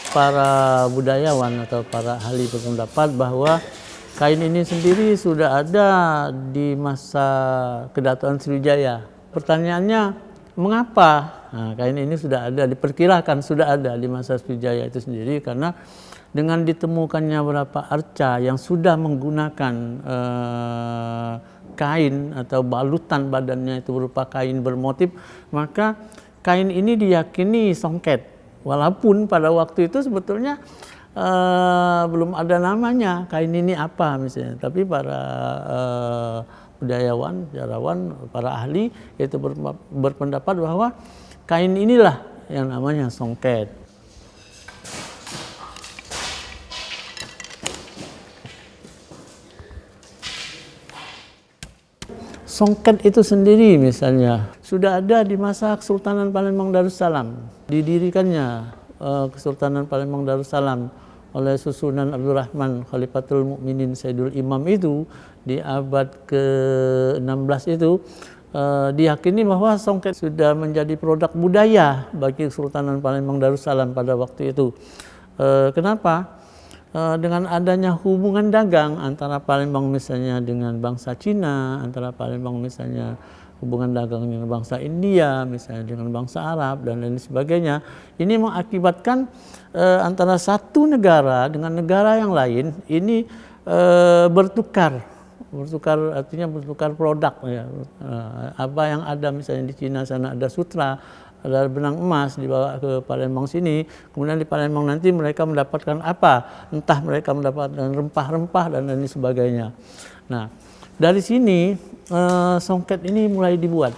para budayawan atau para ahli berpendapat bahwa kain ini sendiri sudah ada di masa kedatangan Sriwijaya. Pertanyaannya, mengapa? Nah, kain ini sudah ada, diperkirakan sudah ada di masa Sriwijaya itu sendiri, karena dengan ditemukannya beberapa arca yang sudah menggunakan kain atau balutan badannya itu berupa kain bermotif, maka kain ini diyakini songket. Walaupun pada waktu itu sebetulnya belum ada namanya kain ini apa misalnya, tapi para budayawan, sejarawan, para ahli itu berpendapat bahwa kain inilah yang namanya songket. Songket itu sendiri misalnya sudah ada di masa Kesultanan Palembang Darussalam. Didirikannya Kesultanan Palembang Darussalam oleh susunan Abdurrahman Khalifatul Mukminin Sayyidul Imam itu di abad ke-16 itu diyakini bahwa songket sudah menjadi produk budaya bagi Kesultanan Palembang Darussalam pada waktu itu. Kenapa? Dengan adanya hubungan dagang antara Palembang misalnya dengan bangsa Cina, antara Palembang misalnya hubungan dagang dengan bangsa India, misalnya dengan bangsa Arab dan lain sebagainya, ini mengakibatkan antara satu negara dengan negara yang lain ini bertukar artinya bertukar produk ya. Apa yang ada misalnya di Cina sana ada sutra, ada benang emas dibawa ke Palembang sini, kemudian di Palembang nanti mereka mendapatkan apa? Entah mereka mendapatkan rempah-rempah dan lain sebagainya. Nah, dari sini songket ini mulai dibuat.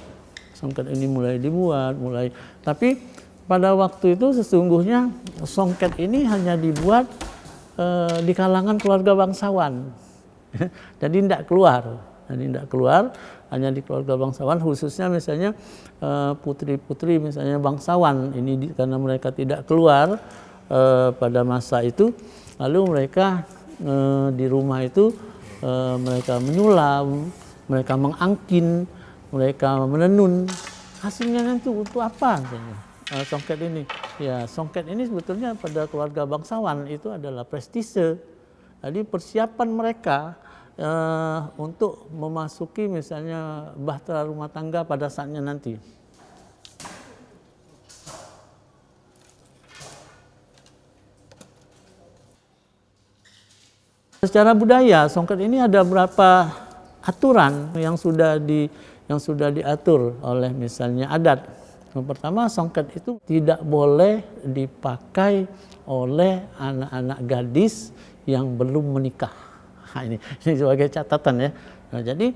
Tapi pada waktu itu sesungguhnya songket ini hanya dibuat di kalangan keluarga bangsawan. Jadi tidak keluar, hanya di keluarga bangsawan, khususnya misalnya putri-putri misalnya bangsawan ini karena mereka tidak keluar pada masa itu, lalu mereka di rumah itu mereka menyulam, mereka mengangkin, mereka menenun. Hasilnya nanti untuk apa misalnya? Songket ini, ya songket ini sebetulnya pada keluarga bangsawan itu adalah prestise. Jadi persiapan mereka untuk memasuki misalnya bahtera rumah tangga pada saatnya nanti. Secara budaya, songket ini ada beberapa aturan yang sudah diatur oleh misalnya adat. Yang pertama, songket itu tidak boleh dipakai oleh anak-anak gadis yang belum menikah. Nah, ini sebagai catatan ya. Nah, jadi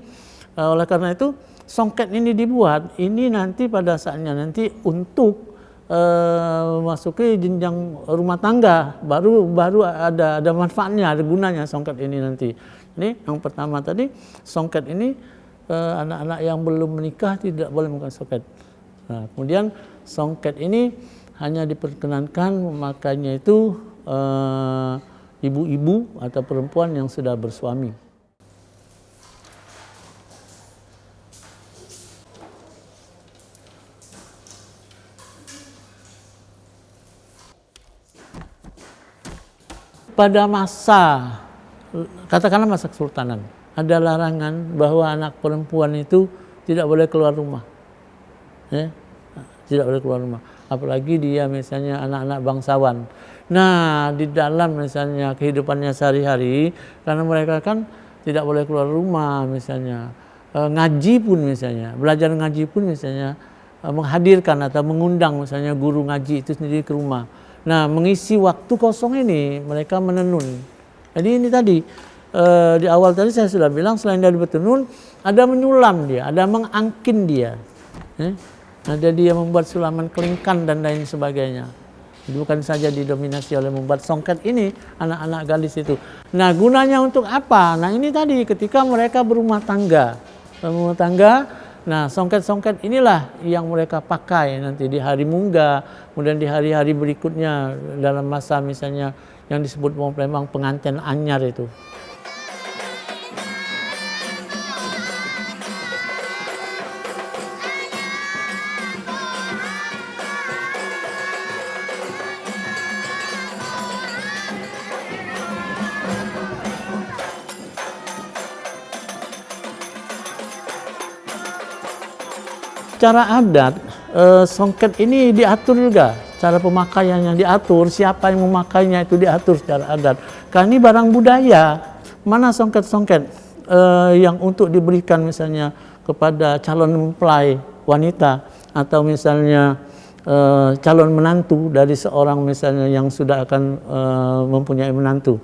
oleh karena itu songket ini dibuat ini nanti pada saatnya nanti untuk memasuki jenjang rumah tangga baru ada manfaatnya, ada gunanya songket ini nanti. Ini yang pertama tadi, songket ini anak-anak yang belum menikah tidak boleh memakai songket. Nah, kemudian songket ini hanya diperkenankan memakainya itu ibu-ibu atau perempuan yang sudah bersuami. Pada masa, katakanlah masa Kesultanan, ada larangan bahwa anak perempuan itu tidak boleh keluar rumah. Ya, tidak boleh keluar rumah. Apalagi dia misalnya anak-anak bangsawan. Nah, di dalam misalnya kehidupannya sehari-hari, karena mereka kan tidak boleh keluar rumah misalnya, ngaji pun misalnya, belajar ngaji pun misalnya, menghadirkan atau mengundang misalnya guru ngaji itu sendiri ke rumah. Nah, mengisi waktu kosong ini mereka menenun. Jadi ini tadi, di awal tadi saya sudah bilang selain dari bertenun, ada menyulam dia, ada mengangkin dia. Ada dia membuat sulaman kelingkan dan lain sebagainya. Bukan saja didominasi oleh membuat songket ini anak-anak gadis itu. Nah, gunanya untuk apa? Nah, ini tadi ketika mereka berumah tangga, nah songket-songket inilah yang mereka pakai nanti di hari Mungga, kemudian di hari-hari berikutnya dalam masa misalnya yang disebut memang pengantin anyar itu. secara adat songket ini diatur juga, cara pemakaiannya diatur, siapa yang memakainya itu diatur secara adat. Karena ini barang budaya. Mana songket-songket yang untuk diberikan misalnya kepada calon mempelai wanita atau misalnya calon menantu dari seorang misalnya yang sudah akan mempunyai menantu.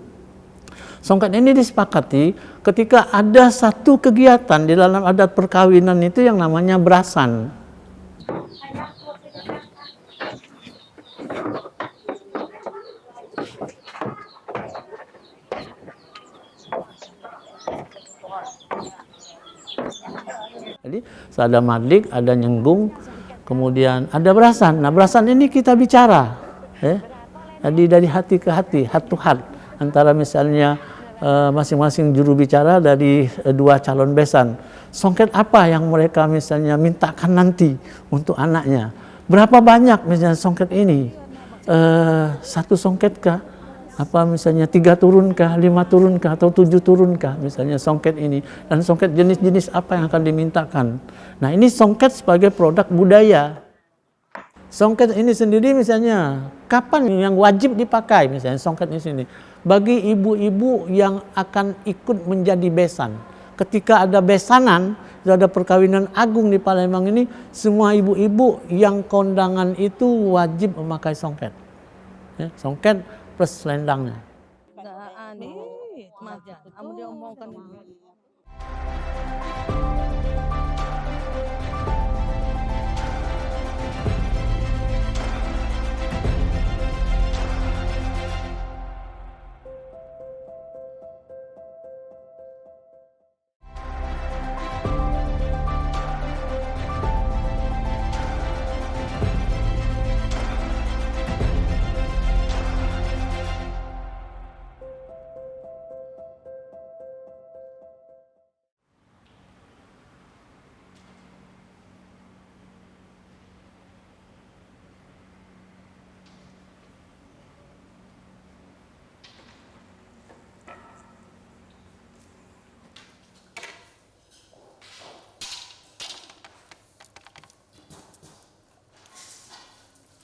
Songket ini disepakati ketika ada satu kegiatan di dalam adat perkawinan itu yang namanya berasan. Jadi ada madlik, ada nyenggung, kemudian ada berasan. Nah berasan ini kita bicara, jadi dari hati ke hati, heart to heart, antara misalnya masing-masing juru bicara dari dua calon besan. Songket apa yang mereka misalnya mintakan nanti untuk anaknya? Berapa banyak misalnya songket ini? Satu songket kah? Apa misalnya 3 turun kah, 5 turun kah, atau 7 turun kah misalnya songket ini, dan songket jenis-jenis apa yang akan dimintakan. Nah ini songket sebagai produk budaya. Songket ini sendiri misalnya kapan yang wajib dipakai misalnya songket di sini bagi ibu-ibu yang akan ikut menjadi besan. Ketika ada besanan, ada perkawinan agung di Palembang ini, semua ibu-ibu yang kondangan itu wajib memakai songket. Songket plus selendangnya.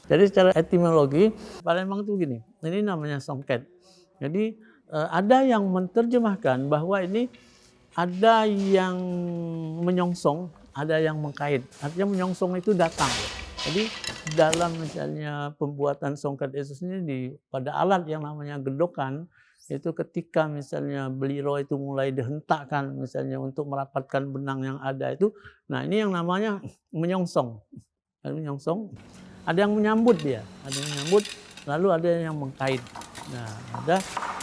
Jadi secara etimologi Palembang itu gini, ini namanya songket. Jadi ada yang menerjemahkan bahwa ini ada yang menyongsong, ada yang mengkait. Artinya menyongsong itu datang. Jadi dalam misalnya pembuatan songket itu sendiri pada alat yang namanya gedokan, itu ketika misalnya beliro itu mulai dihentakkan misalnya untuk merapatkan benang yang ada itu, nah ini yang namanya menyongsong. Menyongsong. Ada yang menyambut dia, ada yang menyambut, lalu ada yang mengkait. Nah,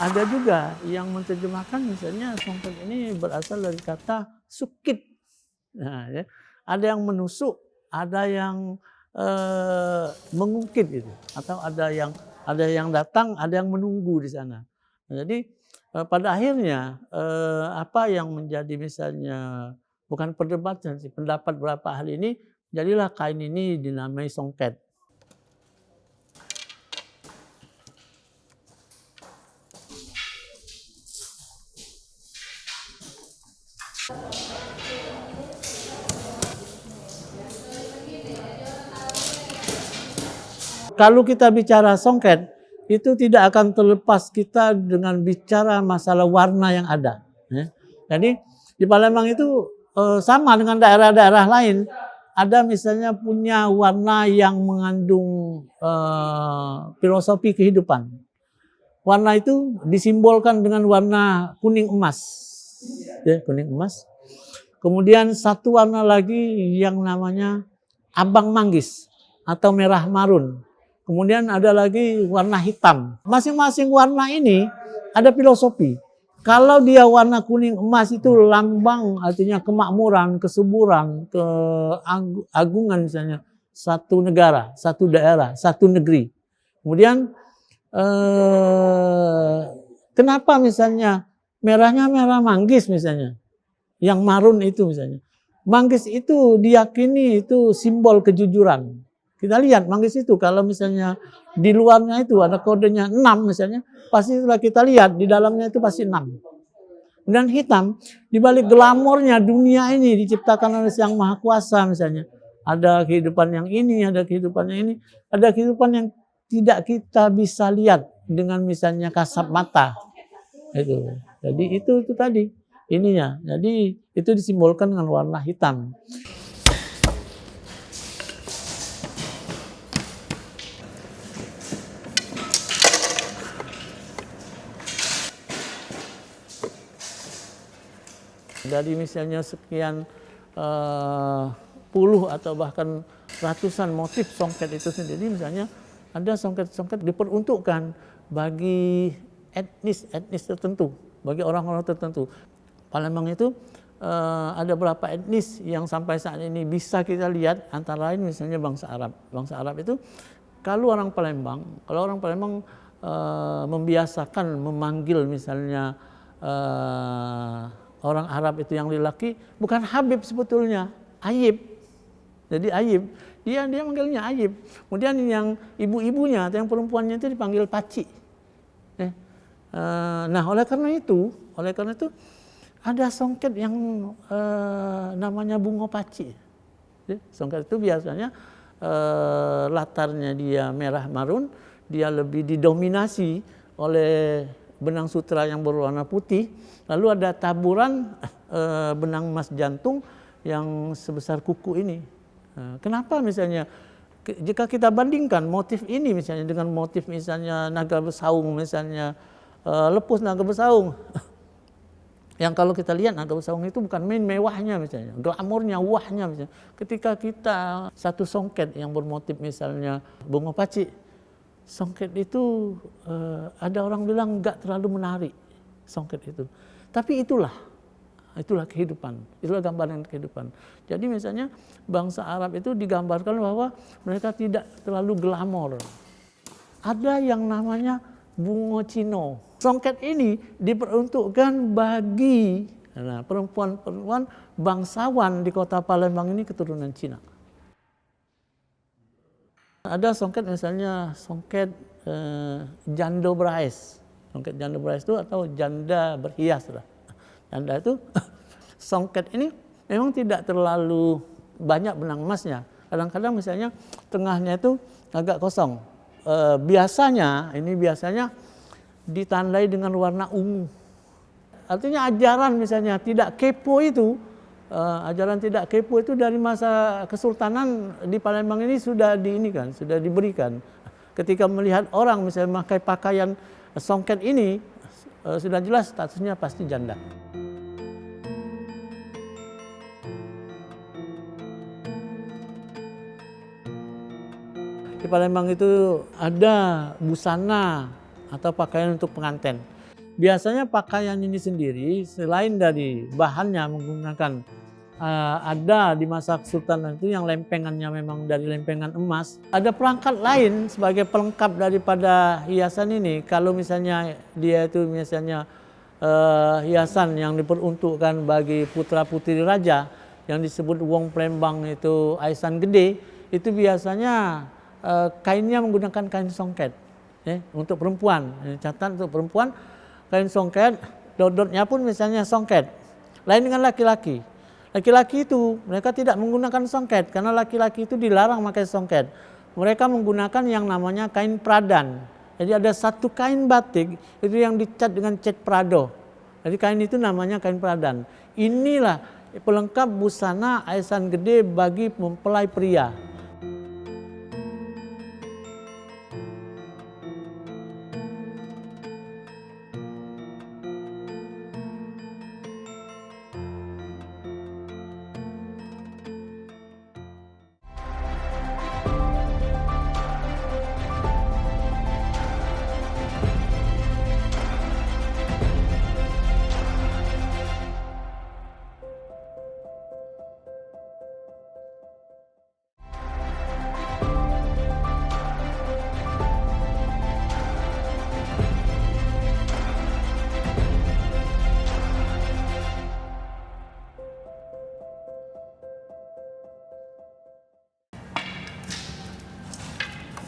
ada juga yang menerjemahkan misalnya songket ini berasal dari kata sukit. Nah, ya. Ada yang menusuk, ada yang mengungkit itu, atau ada yang datang, ada yang menunggu di sana. Nah, jadi pada akhirnya apa yang menjadi misalnya bukan perdebatan sih, pendapat beberapa ahli ini, jadilah kain ini dinamai songket. Kalau kita bicara songket, itu tidak akan terlepas kita dengan bicara masalah warna yang ada. Jadi di Palembang itu sama dengan daerah-daerah lain. Ada misalnya punya warna yang mengandung filosofi kehidupan. Warna itu disimbolkan dengan warna kuning emas. Ya, kuning emas. Kemudian satu warna lagi yang namanya abang manggis atau merah marun. Kemudian ada lagi warna hitam. Masing-masing warna ini ada filosofi. Kalau dia warna kuning emas itu lambang artinya kemakmuran, kesuburan, keagungan misalnya satu negara, satu daerah, satu negeri. Kemudian kenapa misalnya merahnya merah manggis misalnya, yang marun itu misalnya. Manggis itu diyakini itu simbol kejujuran. Kita lihat manggis itu kalau misalnya di luarnya itu ada kodenya 6 misalnya, pasti setelah kita lihat di dalamnya itu pasti 6. Dan hitam, di balik glamornya dunia ini diciptakan oleh Yang Maha Kuasa misalnya. ada kehidupan yang ini, ada kehidupan yang ini, ada kehidupan yang tidak kita bisa lihat dengan misalnya kasat mata. Itu. Jadi itu tadi ininya. Jadi itu disimbolkan dengan warna hitam. Dari misalnya sekian puluh atau bahkan ratusan motif songket itu sendiri, misalnya ada songket-songket diperuntukkan bagi etnis tertentu, bagi orang-orang tertentu. Palembang itu ada beberapa etnis yang sampai saat ini bisa kita lihat, antara lain misalnya bangsa Arab. Bangsa Arab itu kalau orang Palembang membiasakan memanggil misalnya orang Arab itu yang lelaki bukan Habib sebetulnya, Ayib. Jadi Ayib, dia manggilnya Ayib. Kemudian yang ibu-ibunya atau yang perempuannya itu dipanggil Paci. Nah, oleh karena itu ada songket yang namanya bunga paci. Songket itu biasanya latarnya dia merah marun, dia lebih didominasi oleh benang sutra yang berwarna putih, lalu ada taburan benang emas jantung yang sebesar kuku ini. Kenapa misalnya jika kita bandingkan motif ini misalnya dengan motif misalnya naga bersaung, misalnya lepus naga bersaung, yang kalau kita lihat naga bersaung itu bukan main mewahnya misalnya, glamornya, wahnya misalnya. Ketika kita satu songket yang bermotif misalnya bunga paci, songket itu ada orang bilang nggak terlalu menarik songket itu, tapi itulah kehidupan, itulah gambaran kehidupan. Jadi misalnya bangsa Arab itu digambarkan bahwa mereka tidak terlalu glamor. Ada yang namanya bunga cino. Songket ini diperuntukkan bagi perempuan-perempuan bangsawan di kota Palembang ini keturunan Cina. Ada songket misalnya songket jando berais. Songket jando berais itu atau janda berhias lah. Janda itu songket ini memang tidak terlalu banyak benang emasnya. Kadang-kadang misalnya tengahnya itu agak kosong. Biasanya ditandai dengan warna ungu. Artinya ajaran misalnya tidak kepo itu, dari masa Kesultanan di Palembang ini sudah diberikan. Ketika melihat orang misalnya memakai pakaian songket ini, sudah jelas statusnya pasti janda. Di Palembang itu ada busana atau pakaian untuk pengantin. Biasanya pakaian ini sendiri selain dari bahannya menggunakan ada di masa Kesultanan itu yang lempengannya memang dari lempengan emas. Ada perangkat lain sebagai pelengkap daripada hiasan ini. Kalau misalnya dia itu misalnya hiasan yang diperuntukkan bagi putra-putri raja yang disebut wong Palembang itu aisan gede, itu biasanya kainnya menggunakan kain songket. Untuk perempuan, catat untuk perempuan kain songket, dodotnya pun misalnya songket. Lain dengan laki-laki. Laki-laki itu mereka tidak menggunakan songket karena laki-laki itu dilarang pakai songket. Mereka menggunakan yang namanya kain pradan. Jadi ada satu kain batik itu yang dicat dengan cat prado. Jadi kain itu namanya kain pradan. Inilah pelengkap busana aisan gede bagi mempelai pria.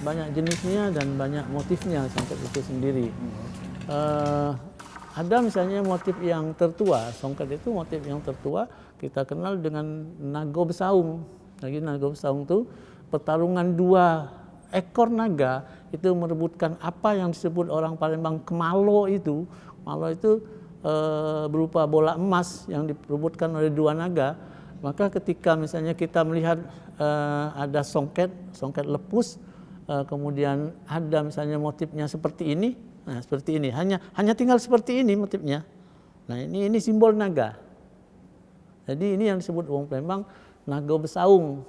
Banyak jenisnya dan banyak motifnya songket itu sendiri. Ada misalnya motif yang tertua, songket itu motif yang tertua kita kenal dengan naga bersaung. Lagi naga besaung itu pertarungan dua ekor naga itu merebutkan apa yang disebut orang Palembang kemalo itu. Malo itu berupa bola emas yang diperebutkan oleh dua naga. Maka ketika misalnya kita melihat ada songket lepus, kemudian ada misalnya motifnya seperti ini, nah seperti ini, hanya tinggal seperti ini motifnya. Nah ini simbol naga. Jadi ini yang disebut orang Palembang naga besaung.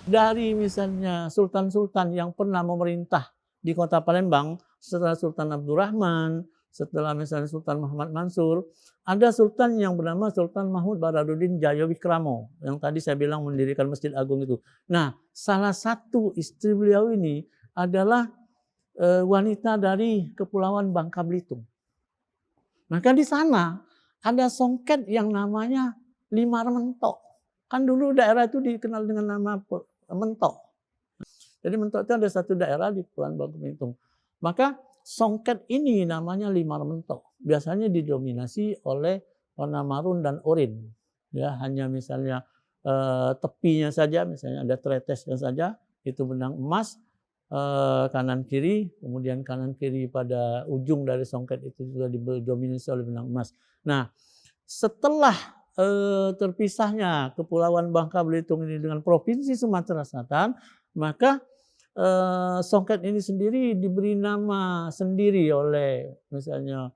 Dari misalnya sultan-sultan yang pernah memerintah di kota Palembang, setelah Sultan Abdurrahman, setelah misalnya Sultan Muhammad Mansur, ada sultan yang bernama Sultan Mahmud Baraduddin Jayawikramo, yang tadi saya bilang mendirikan Masjid Agung itu. Nah, salah satu istri beliau ini adalah wanita dari Kepulauan Bangka Belitung. Maka di sana ada songket yang namanya Limar Mentok. Kan dulu daerah itu dikenal dengan nama Mentok. Jadi Mentok itu ada satu daerah di Kepulauan Bangka Belitung. Maka songket ini namanya Limar Mentok. Biasanya didominasi oleh warna marun dan oranye. Ya, hanya misalnya tepinya saja, misalnya ada tretesnya saja, itu benang emas, kanan kiri, kemudian kanan kiri pada ujung dari songket itu juga didominasi oleh benang emas. Nah, setelah terpisahnya Kepulauan Bangka Belitung ini dengan Provinsi Sumatera Selatan, maka songket ini sendiri diberi nama sendiri oleh misalnya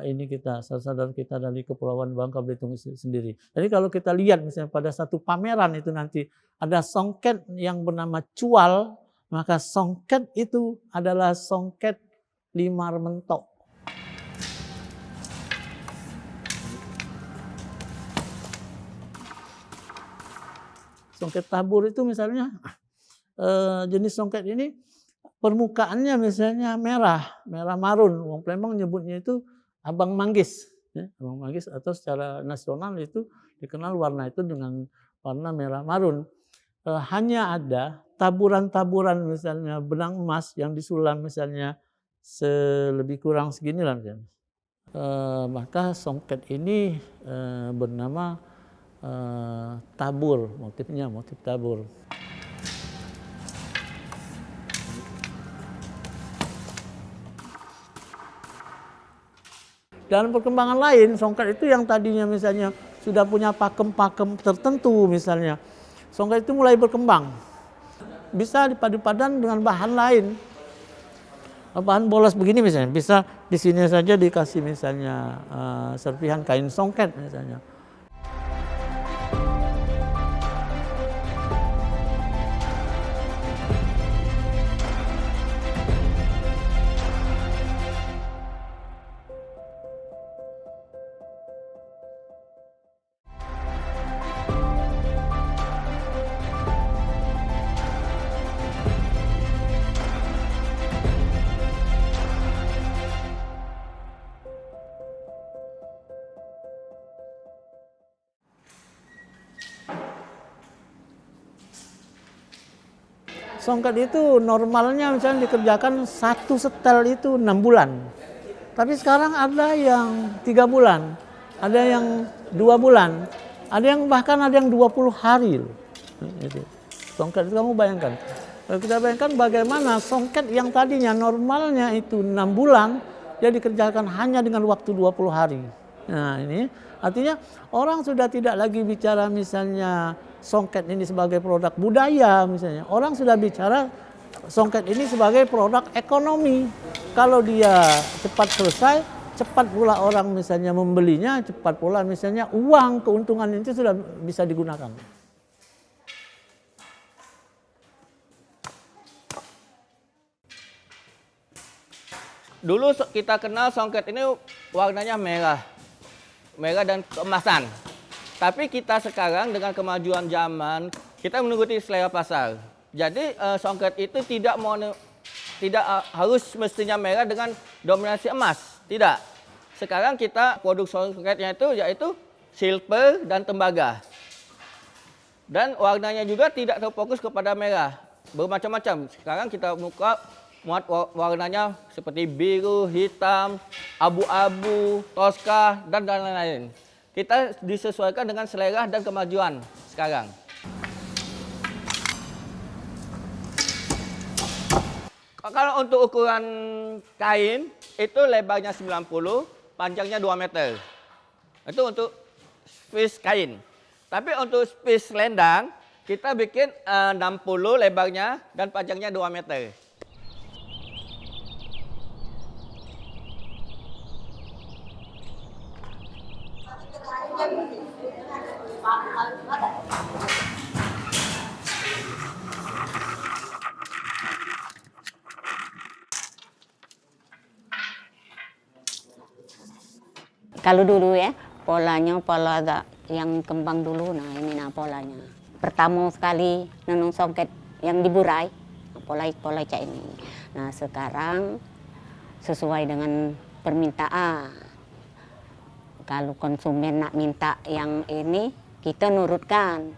ini kita, saudara kita dari Kepulauan Bangka Belitung sendiri. Jadi kalau kita lihat misalnya pada satu pameran itu nanti ada songket yang bernama cual, maka songket itu adalah songket Limar Mentok. Songket tabur itu misalnya jenis songket ini permukaannya misalnya merah marun. Wong Palembang nyebutnya itu abang manggis, ya, abang manggis, atau secara nasional itu dikenal warna itu dengan warna merah marun. Hanya ada taburan-taburan misalnya benang emas yang disulam misalnya lebih kurang segini lah misalnya. Maka songket ini bernama tabur, motifnya motif tabur. Dalam perkembangan lain, songket itu yang tadinya misalnya sudah punya pakem-pakem tertentu misalnya, songket itu mulai berkembang. Bisa dipadu-padan dengan bahan lain. Bahan bolos begini misalnya, bisa di sini saja dikasih misalnya serpihan kain songket misalnya. Songket itu normalnya misalnya dikerjakan satu setel itu 6 bulan. Tapi sekarang ada yang 3 bulan, ada yang 2 bulan, ada yang bahkan ada yang 20 hari. Itu. Songket itu kamu bayangkan. Kalau kita bayangkan bagaimana songket yang tadinya normalnya itu 6 bulan, dia dikerjakan hanya dengan waktu 20 hari. Nah ini artinya orang sudah tidak lagi bicara misalnya songket ini sebagai produk budaya misalnya. Orang sudah bicara songket ini sebagai produk ekonomi. Kalau dia cepat selesai, cepat pula orang misalnya membelinya, cepat pula misalnya uang keuntungan itu sudah bisa digunakan. Dulu kita kenal songket ini warnanya merah dan keemasan. Tapi kita sekarang dengan kemajuan zaman, kita mengikuti selera pasar. Jadi songket itu tidak harus mestinya merah dengan dominasi emas. Tidak. Sekarang kita produk songketnya itu yaitu silver dan tembaga. Dan warnanya juga tidak terfokus kepada merah. Bermacam-macam. Sekarang kita muat warnanya seperti biru, hitam, abu-abu, toska, dan lain-lain. Kita disesuaikan dengan selera dan kemajuan sekarang. Kalau untuk ukuran kain, itu lebarnya 90, panjangnya 2 meter. Itu untuk spis kain. Tapi untuk spis selendang, kita bikin 60 lebarnya dan panjangnya 2 meter. Kalau dulu ya, polanya pola agak yang kembang dulu, nah ini nah polanya. Pertama sekali nenun songket yang diburai, pola cak ini. Nah sekarang sesuai dengan permintaan. Kalau konsumen nak minta yang ini, kita nurutkan.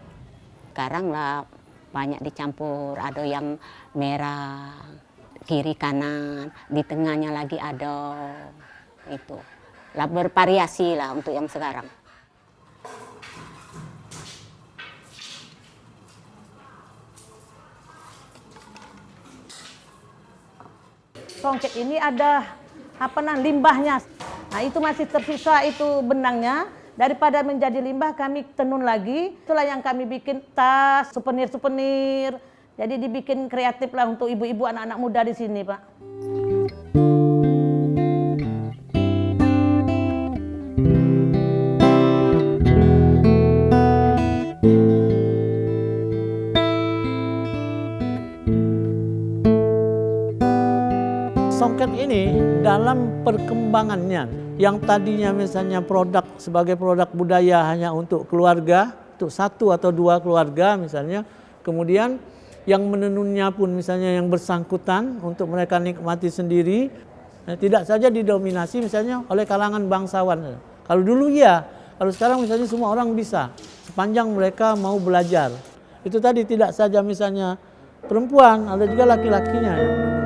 Sekarang lah banyak dicampur, ada yang merah, kiri kanan, di tengahnya lagi ada itu. Lah bervariasi lah untuk yang sekarang. Songket ini ada limbahnya. Nah itu masih tersisa itu benangnya. Daripada menjadi limbah kami tenun lagi. Itulah yang kami bikin tas, souvenir-souvenir. Jadi dibikin kreatif lah untuk ibu-ibu anak-anak muda di sini, Pak. Songket ini dalam perkembangannya yang tadinya misalnya produk sebagai produk budaya hanya untuk keluarga, untuk 1 atau 2 keluarga misalnya, kemudian yang menenunnya pun misalnya yang bersangkutan untuk mereka nikmati sendiri, tidak saja didominasi misalnya oleh kalangan bangsawan. Kalau dulu ya, kalau sekarang misalnya semua orang bisa, sepanjang mereka mau belajar. Itu tadi tidak saja misalnya perempuan, ada juga laki-lakinya yang menenun.